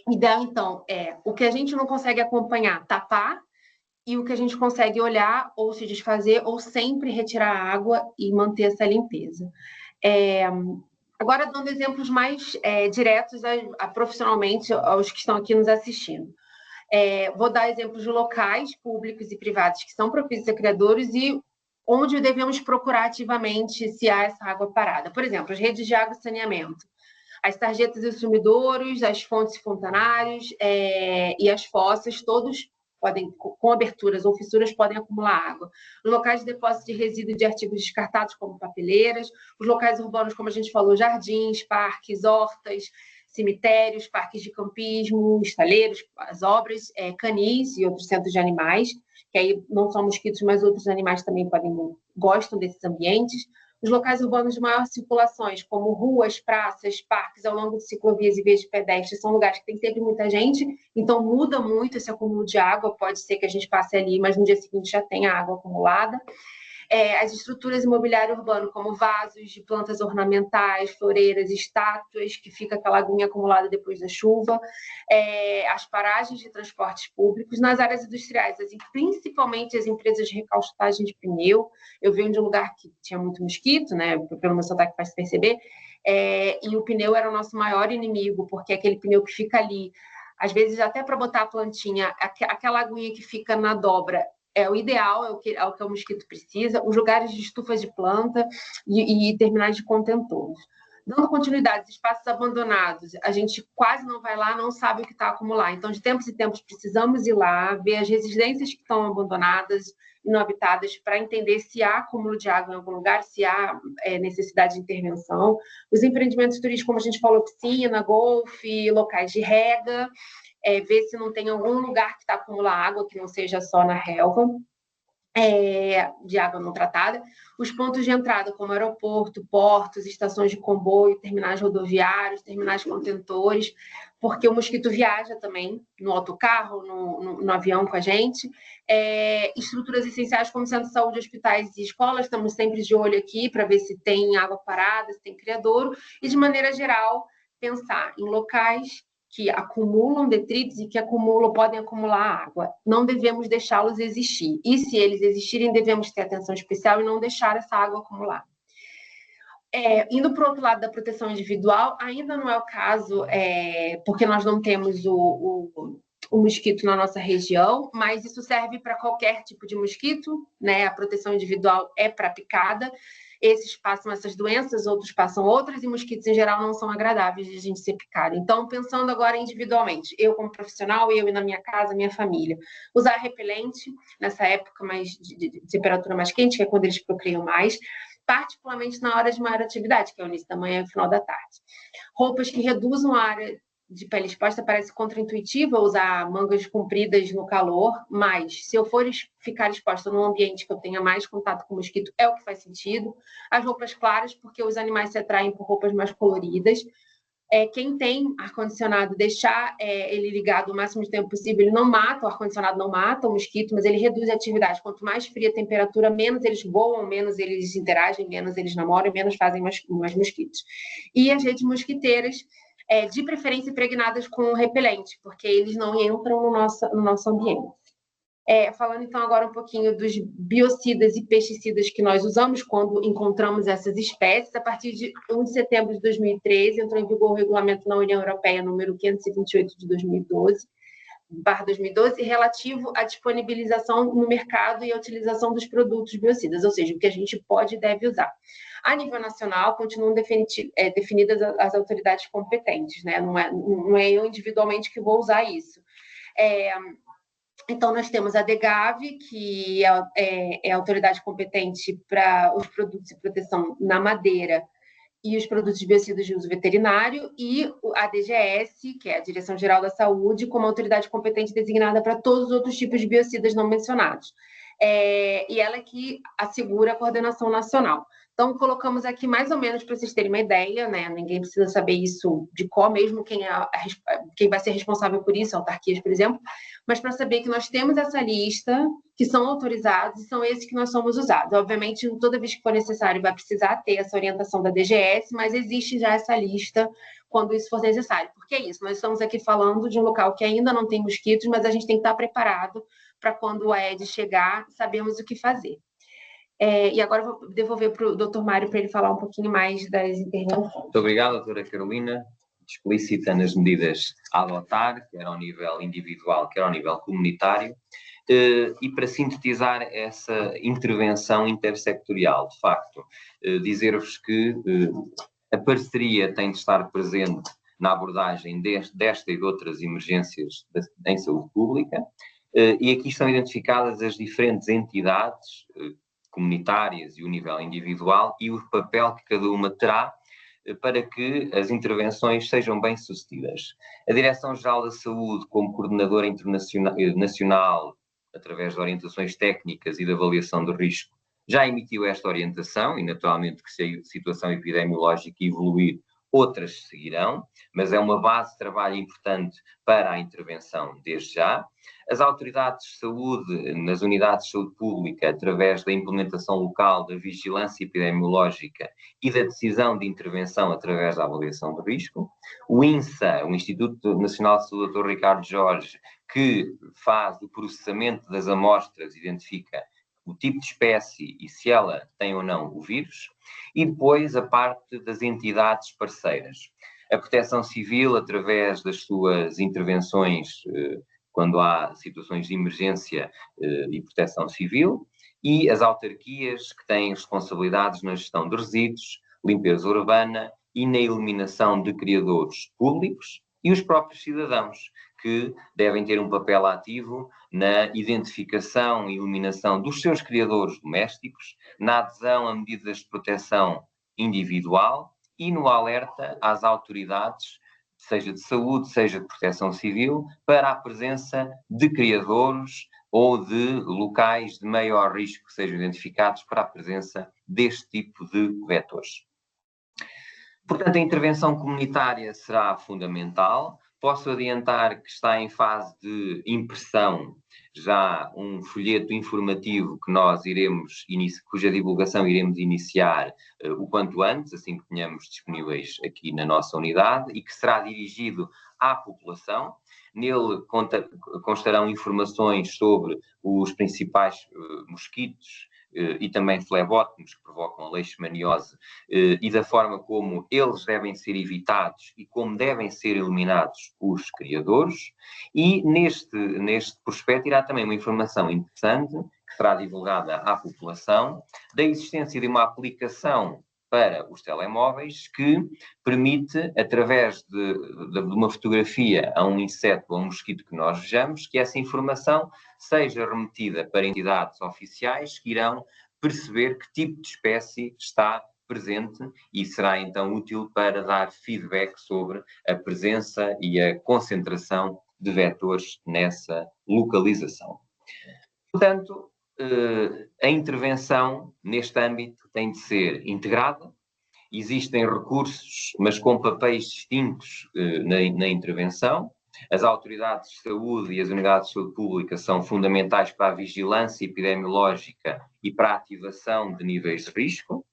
ideal, então, o que a gente não consegue acompanhar, tapar, e o que a gente consegue olhar ou se desfazer, ou sempre retirar a água e manter essa limpeza. Agora, dando exemplos mais diretos profissionalmente aos que estão aqui nos assistindo. Vou dar exemplos de locais públicos e privados que são propícios a criadouros e onde devemos procurar ativamente se há essa água parada. Por exemplo, as redes de água e saneamento, as sarjetas e sumidouros, as fontes e fontanários e as fossas, todos podem, com aberturas ou fissuras, podem acumular água. Os locais de depósito de resíduo de artigos descartados, como papeleiras, os locais urbanos, como a gente falou, jardins, parques, hortas, cemitérios, parques de campismo, estaleiros, as obras, canis e outros centros de animais, que aí não só mosquitos, mas outros animais também gostam desses ambientes. Os locais urbanos de maior circulações, como ruas, praças, parques, ao longo de ciclovias e vias de pedestres, são lugares que tem sempre muita gente, então muda muito esse acúmulo de água, pode ser que a gente passe ali, mas no dia seguinte já tenha água acumulada. As estruturas imobiliárias urbanas, como vasos de plantas ornamentais, floreiras, estátuas, que fica aquela aguinha acumulada depois da chuva, as paragens de transportes públicos, nas áreas industriais, principalmente as empresas de recalchutagem de pneu. Eu venho de um lugar que tinha muito mosquito, né, pelo meu sotaque faz perceber, e o pneu era o nosso maior inimigo, porque é aquele pneu que fica ali, às vezes até para botar a plantinha, aquela aguinha que fica na dobra, o ideal, é o que o mosquito precisa, os lugares de estufas de planta e terminais de contentores. Dando continuidade, espaços abandonados, a gente quase não vai lá, não sabe o que está acumulado. Então, de tempos em tempos, precisamos ir lá, ver as residências que estão abandonadas e não habitadas, para entender se há acúmulo de água em algum lugar, se há necessidade de intervenção. Os empreendimentos turísticos, como a gente falou, piscina, golfe, locais de rega, ver se não tem algum lugar que está acumulando água, que não seja só na relva, de água não tratada. Os pontos de entrada, como aeroporto, portos, estações de comboio, terminais rodoviários, terminais contentores, porque o mosquito viaja também no autocarro, no avião com a gente. Estruturas essenciais como centro de saúde, hospitais e escolas, estamos sempre de olho aqui para ver se tem água parada, se tem criadouro, e de maneira geral, pensar em locais que acumulam detritos e que podem acumular água. Não devemos deixá-los existir. E se eles existirem, devemos ter atenção especial e não deixar essa água acumular. Indo para o outro lado da proteção individual, ainda não é o caso, porque nós não temos o mosquito na nossa região, mas isso serve para qualquer tipo de mosquito, né? A proteção individual é para picada. Esses passam essas doenças, outros passam outras, e mosquitos em geral não são agradáveis de a gente ser picado. Então, pensando agora individualmente, eu como profissional, eu e na minha casa, minha família, usar repelente nessa época de temperatura mais quente, que é quando eles procriam mais, particularmente na hora de maior atividade, que é o início da manhã e o final da tarde. Roupas que reduzam a área de pele exposta, parece contraintuitiva usar mangas compridas no calor, mas se eu for ficar exposta num ambiente que eu tenha mais contato com o mosquito, é o que faz sentido. As roupas claras, porque os animais se atraem por roupas mais coloridas. Quem tem ar-condicionado, deixar ele ligado o máximo de tempo possível, ele não mata, o ar-condicionado não mata o mosquito, mas ele reduz a atividade. Quanto mais fria a temperatura, menos eles voam, menos eles interagem, menos eles namoram, menos fazem mais mosquitos. E as redes mosquiteiras, de preferência impregnadas com repelente, porque eles não entram no nosso ambiente. Falando então agora um pouquinho dos biocidas e pesticidas que nós usamos quando encontramos essas espécies, a partir de 1 de setembro de 2013 entrou em vigor o regulamento na União Europeia número 528 de 2012, relativo à disponibilização no mercado e à utilização dos produtos biocidas, ou seja, o que a gente pode e deve usar. A nível nacional, continuam definidas as autoridades competentes, né? Não é eu individualmente que vou usar isso. Então, nós temos a DEGAV, que é a autoridade competente para os produtos de proteção na madeira e os produtos biocidas de uso veterinário, e a DGS, que é a Direção Geral da Saúde, como autoridade competente designada para todos os outros tipos de biocidas não mencionados. E ela é que assegura a coordenação nacional. Então, colocamos aqui mais ou menos para vocês terem uma ideia, né? Ninguém precisa saber isso de qual, mesmo quem vai ser responsável por isso, autarquias, por exemplo, mas para saber que nós temos essa lista, que são autorizados, e são esses que nós somos usados. Obviamente, toda vez que for necessário, vai precisar ter essa orientação da DGS, mas existe já essa lista quando isso for necessário. Porque é isso, nós estamos aqui falando de um local que ainda não tem mosquitos, mas a gente tem que estar preparado para quando o Aedes chegar, sabemos o que fazer. E agora eu vou devolver para o Dr. Mário para ele falar um pouquinho mais das intervenções. Muito obrigado, doutora Carolina. Explícita nas medidas a adotar, quer ao nível individual, quer ao nível comunitário, e para sintetizar essa intervenção intersectorial, de facto, dizer-vos que a parceria tem de estar presente na abordagem desta e de outras emergências em saúde pública, e aqui estão identificadas as diferentes entidades comunitárias e o nível individual e o papel que cada uma terá para que as intervenções sejam bem-sucedidas. A Direção-Geral da Saúde, como coordenadora nacional, através de orientações técnicas e de avaliação de risco, já emitiu esta orientação e, naturalmente, que se a situação epidemiológica evoluir, outras seguirão, mas é uma base de trabalho importante para a intervenção desde já. As autoridades de saúde, nas unidades de saúde pública, através da implementação local da vigilância epidemiológica e da decisão de intervenção através da avaliação de risco. O INSA, o Instituto Nacional de Saúde, Dr. Ricardo Jorge, que faz o processamento das amostras, identifica o tipo de espécie e se ela tem ou não o vírus, e depois a parte das entidades parceiras. A Proteção Civil, através das suas intervenções quando há situações de emergência e proteção civil, e as autarquias que têm responsabilidades na gestão de resíduos, limpeza urbana e na eliminação de criadores públicos, e os próprios cidadãos, que devem ter um papel ativo na identificação e eliminação dos seus criadores domésticos, na adesão a medidas de proteção individual e no alerta às autoridades, seja de saúde, seja de proteção civil, para a presença de criadores ou de locais de maior risco que sejam identificados para a presença deste tipo de vetores. Portanto, a intervenção comunitária será fundamental. Posso adiantar que está em fase de impressão já um folheto informativo que nós cuja divulgação iremos iniciar o quanto antes, assim que tenhamos disponíveis aqui na nossa unidade, e que será dirigido à população. Nele constarão informações sobre os principais mosquitos e também flebótomos que provocam a leishmaniose e da forma como eles devem ser evitados e como devem ser eliminados os criadores. E neste prospecto irá também uma informação interessante que será divulgada à população da existência de uma aplicação para os telemóveis que permite, através de uma fotografia a um inseto ou a um mosquito que nós vejamos, que essa informação seja remetida para entidades oficiais que irão perceber que tipo de espécie está presente e será então útil para dar feedback sobre a presença e a concentração de vetores nessa localização. Portanto, a intervenção neste âmbito tem de ser integrada. Existem recursos, mas com papéis distintos na intervenção. As autoridades de saúde e as unidades de saúde pública são fundamentais para a vigilância epidemiológica e para a ativação de níveis de risco.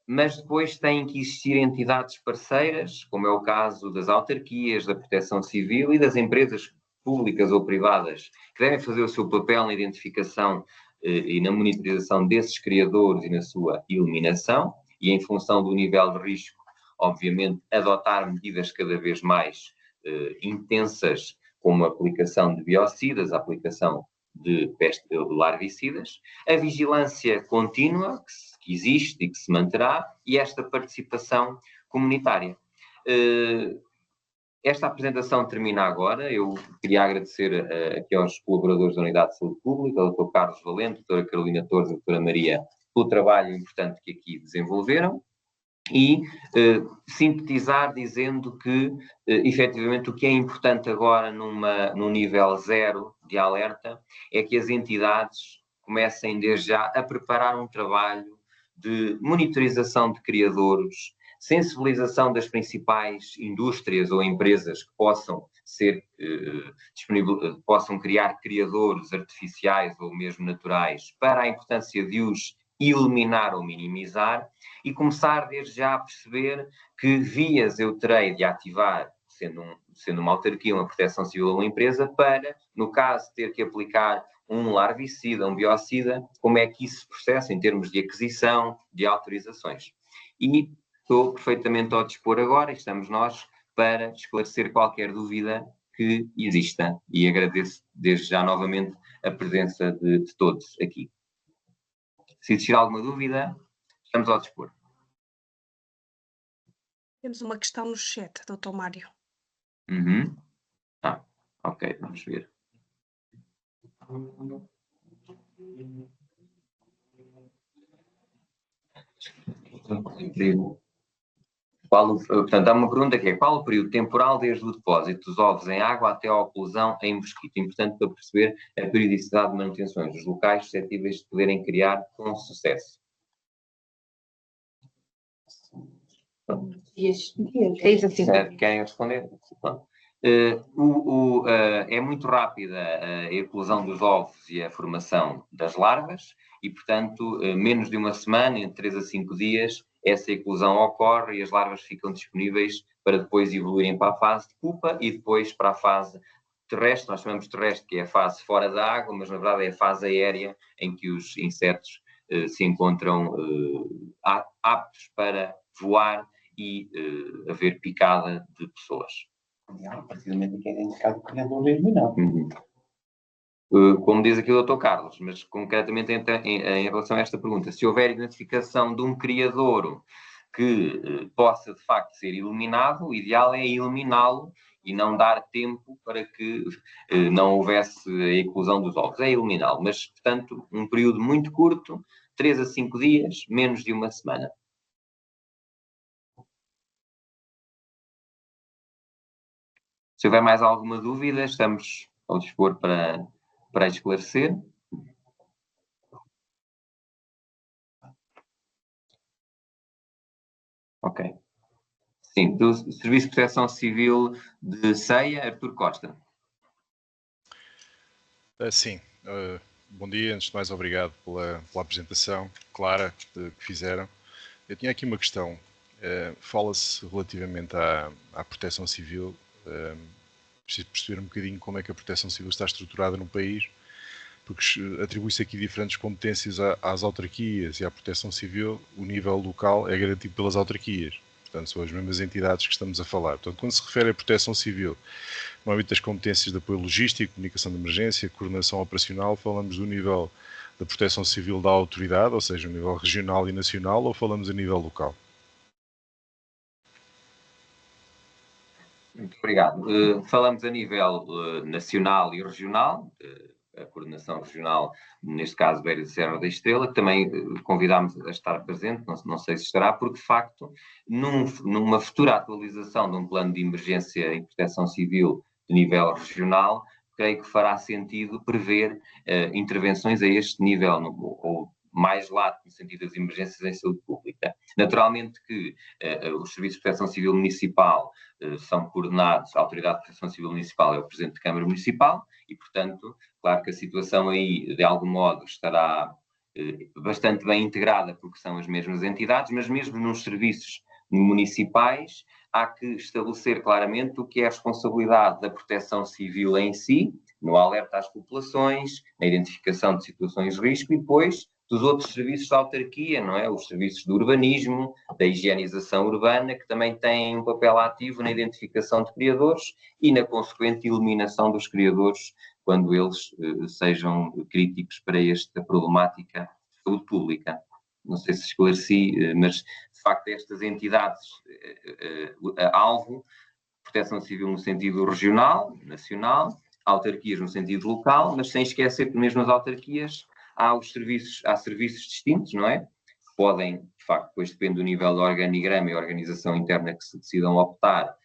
Mas depois têm que existir entidades parceiras, como é o caso das autarquias, da Proteção Civil e das empresas públicas ou privadas, que devem fazer o seu papel na identificação e na monitorização desses criadores e na sua eliminação, e em função do nível de risco, obviamente, adotar medidas cada vez mais intensas, como a aplicação de biocidas, a aplicação de larvicidas, a vigilância contínua, que existe e que se manterá, e esta participação comunitária. Esta apresentação termina agora. Eu queria agradecer aqui aos colaboradores da Unidade de Saúde Pública, ao Dr. Carlos Valente, a Dra. Carolina Torres e a Dra. Maria, pelo trabalho importante que aqui desenvolveram, e sintetizar dizendo que, efetivamente, o que é importante agora num nível 0 de alerta é que as entidades comecem desde já a preparar um trabalho de monitorização de criadores, sensibilização das principais indústrias ou empresas que possam possam criar criadores artificiais ou mesmo naturais, para a importância de os eliminar ou minimizar, e começar desde já a perceber que vias eu terei de ativar, sendo uma autarquia, uma proteção civil ou uma empresa, para, no caso de ter que aplicar um larvicida, um biocida, como é que isso se processa em termos de aquisição, de autorizações. E estou perfeitamente ao dispor agora, e estamos nós, para esclarecer qualquer dúvida que exista. E agradeço desde já novamente a presença de todos aqui. Se existir alguma dúvida, estamos ao dispor. Temos uma questão no chat, Dr. Mário. Ok, vamos ver. Portanto, há uma pergunta que é: qual o período temporal desde o depósito dos ovos em água até a oclusão em mosquito? Importante para perceber a periodicidade de manutenções dos locais suscetíveis de poderem criar com sucesso. Querem responder? É muito rápida a eclosão dos ovos e a formação das larvas e, portanto, menos de uma semana, entre 3 a 5 dias, essa eclosão ocorre e as larvas ficam disponíveis para depois evoluírem para a fase de pupa e depois para a fase terrestre. Nós chamamos terrestre, que é a fase fora da água, mas na verdade é a fase aérea em que os insetos se encontram aptos para voar e haver picada de pessoas. A partir do momento em que é identificado o criador eliminado. Como diz aqui o Dr. Carlos, mas concretamente em relação a esta pergunta, se houver identificação de um criador que possa de facto ser eliminado, o ideal é eliminá-lo e não dar tempo para que não houvesse a eclosão dos ovos. É eliminá-lo, mas, portanto, um período muito curto, 3 a 5 dias, menos de uma semana. Se houver mais alguma dúvida, estamos ao dispor para esclarecer. Ok. Sim, do Serviço de Proteção Civil de Ceia, Artur Costa. Sim, bom dia. Antes de mais, obrigado pela apresentação clara que fizeram. Eu tinha aqui uma questão. Fala-se relativamente à Proteção Civil. Preciso perceber um bocadinho como é que a Proteção Civil está estruturada no país, porque atribui-se aqui diferentes competências às autarquias e à Proteção Civil. O nível local é garantido pelas autarquias. Portanto, são as mesmas entidades que estamos a falar. Portanto, quando se refere à Proteção Civil, no âmbito das competências de apoio logístico, comunicação de emergência, coordenação operacional, falamos do nível da Proteção Civil da autoridade, ou seja, o nível regional e nacional, ou falamos a nível local? Muito obrigado. Falamos a nível nacional e regional, a coordenação regional, neste caso, Beira de Serra da Estrela, que também convidámos a estar presente, não sei se estará, porque, de facto, numa futura atualização de um plano de emergência em proteção civil de nível regional, creio que fará sentido prever intervenções a este nível, ou mais lato, no sentido das emergências em saúde pública. Naturalmente que os serviços de proteção civil municipal são coordenados, a Autoridade de Proteção Civil Municipal é o Presidente de Câmara Municipal e, portanto, claro que a situação aí, de algum modo, estará bastante bem integrada, porque são as mesmas entidades, mas mesmo nos serviços municipais há que estabelecer claramente o que é a responsabilidade da proteção civil em si, no alerta às populações, na identificação de situações de risco e depois dos outros serviços da autarquia, não é? Os serviços do urbanismo, da higienização urbana, que também têm um papel ativo na identificação de criadores e na consequente eliminação dos criadores quando eles sejam críticos para esta problemática de saúde pública. Não sei se esclareci, mas de facto estas entidades alvo, proteção civil no sentido regional, nacional, autarquias no sentido local, mas sem esquecer que mesmo as autarquias há serviços distintos, não é? Que podem, de facto, depois depende do nível de organigrama e organização interna que se decidam optar,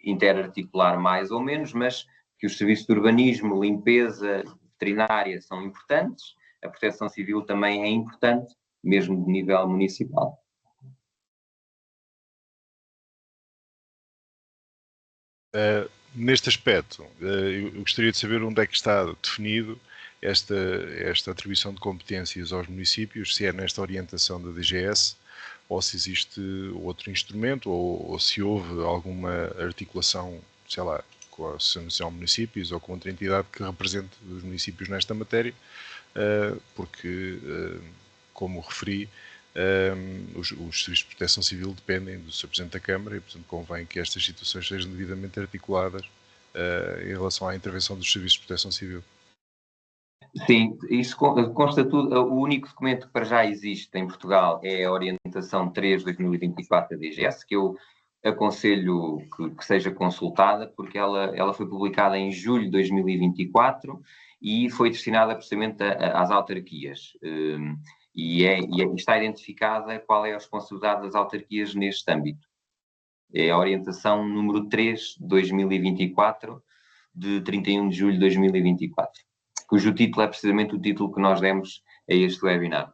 interarticular mais ou menos, mas que os serviços de urbanismo, limpeza, veterinária são importantes, a proteção civil também é importante, mesmo de nível municipal. Neste aspecto, eu gostaria de saber onde é que está definido esta atribuição de competências aos municípios, se é nesta orientação da DGS ou se existe outro instrumento ou se houve alguma articulação, sei lá, com a Associação de Municípios ou com outra entidade que represente os municípios nesta matéria, porque, como referi, os serviços de proteção civil dependem do Sr. Presidente da Câmara e, portanto, convém que estas situações sejam devidamente articuladas em relação à intervenção dos serviços de proteção civil. Sim, isso consta tudo. O único documento que para já existe em Portugal é a Orientação 3/2024 da DGS, que eu aconselho que seja consultada, porque ela foi publicada em julho de 2024 e foi destinada precisamente às autarquias. E está identificada qual é a responsabilidade das autarquias neste âmbito. É a orientação número 3 de 2024, de 31 de julho de 2024, cujo título é precisamente o título que nós demos a este webinar.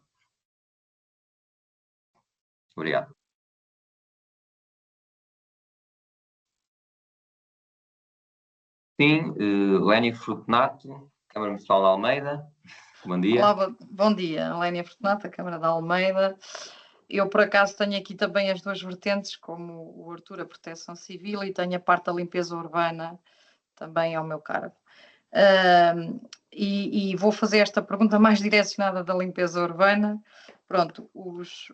Obrigado. Sim, Lénia Fortunato, Câmara Municipal de Almeida. Bom dia. Olá, bom dia. Lénia Fortunato, Câmara de Almeida. Eu, por acaso, tenho aqui também as duas vertentes, como o Artur, a Proteção Civil, e tenho a parte da limpeza urbana também ao meu cargo. E vou fazer esta pergunta mais direcionada da limpeza urbana. Pronto, os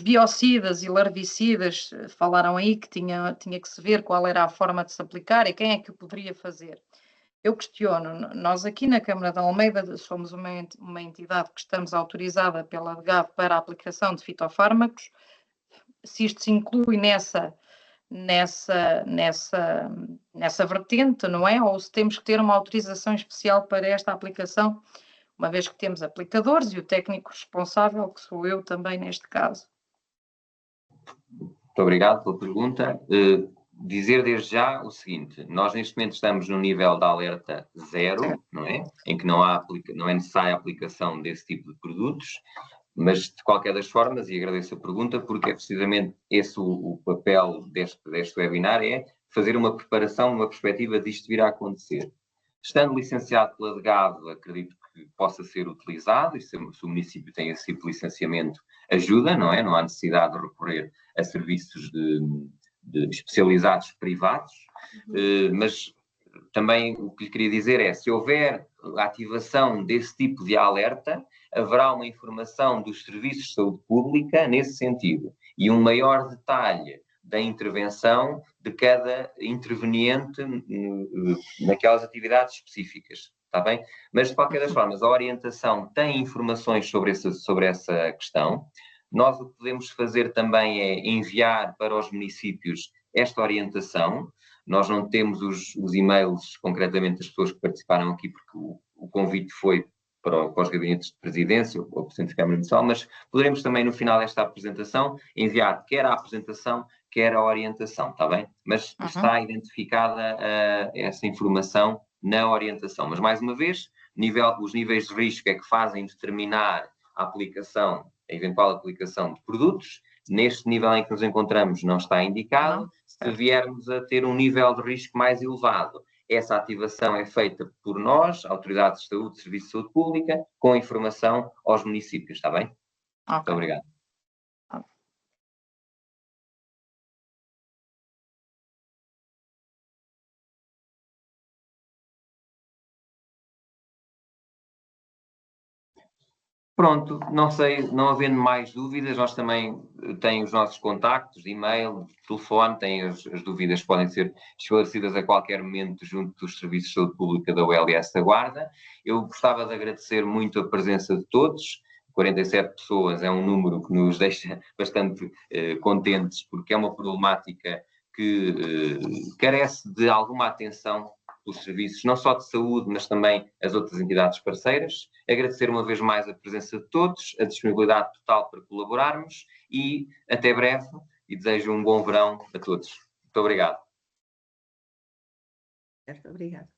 biocidas e larvicidas, falaram aí que tinha que se ver qual era a forma de se aplicar e quem é que o poderia fazer. Eu questiono, nós aqui na Câmara de Almeida somos uma entidade que estamos autorizada pela DGAV para a aplicação de fitofármacos, se isto se inclui nessa vertente, não é? Ou se temos que ter uma autorização especial para esta aplicação, uma vez que temos aplicadores e o técnico responsável, que sou eu também neste caso. Muito obrigado pela pergunta. Dizer desde já o seguinte, nós neste momento estamos no nível de alerta 0, não é? Em que não é necessária a aplicação desse tipo de produtos, mas de qualquer das formas, e agradeço a pergunta, porque é precisamente esse o papel deste webinar, é fazer uma preparação, uma perspectiva disto vir a acontecer. Estando licenciado pela DGAV, acredito que possa ser utilizado, e se o município tem esse tipo de licenciamento, ajuda, não é? Não há necessidade de recorrer a serviços especializados privados, mas também o que lhe queria dizer é, se houver a ativação desse tipo de alerta, haverá uma informação dos serviços de saúde pública nesse sentido, e um maior detalhe da intervenção de cada interveniente naquelas atividades específicas, está bem? Mas, de qualquer das formas, a orientação tem informações sobre essa questão. Nós o que podemos fazer também é enviar para os municípios esta orientação. Nós não temos os e-mails, concretamente, das pessoas que participaram aqui, porque o convite foi para os gabinetes de presidência, ou Presidente da Câmara Municipal, mas poderemos também, no final desta apresentação, enviar quer a apresentação, quer a orientação, está bem? Mas está identificada essa informação na orientação. Mas, mais uma vez, os níveis de risco é que fazem determinar a eventual aplicação de produtos. Neste nível em que nos encontramos não está indicado. Se viermos a ter um nível de risco mais elevado Essa ativação é feita por nós, autoridades de saúde, Serviço de Saúde Pública, com informação aos municípios, está bem? Muito obrigado. Pronto, não sei, não havendo mais dúvidas, nós também temos os nossos contactos, de e-mail, de telefone, as dúvidas podem ser esclarecidas a qualquer momento junto dos Serviços de Saúde Pública da ULS da Guarda. Eu gostava de agradecer muito a presença de todos. 47 pessoas é um número que nos deixa bastante contentes, porque é uma problemática que carece de alguma atenção os serviços, não só de saúde, mas também as outras entidades parceiras. Agradecer uma vez mais a presença de todos, a disponibilidade total para colaborarmos e até breve e desejo um bom verão a todos. Muito obrigado. Obrigado.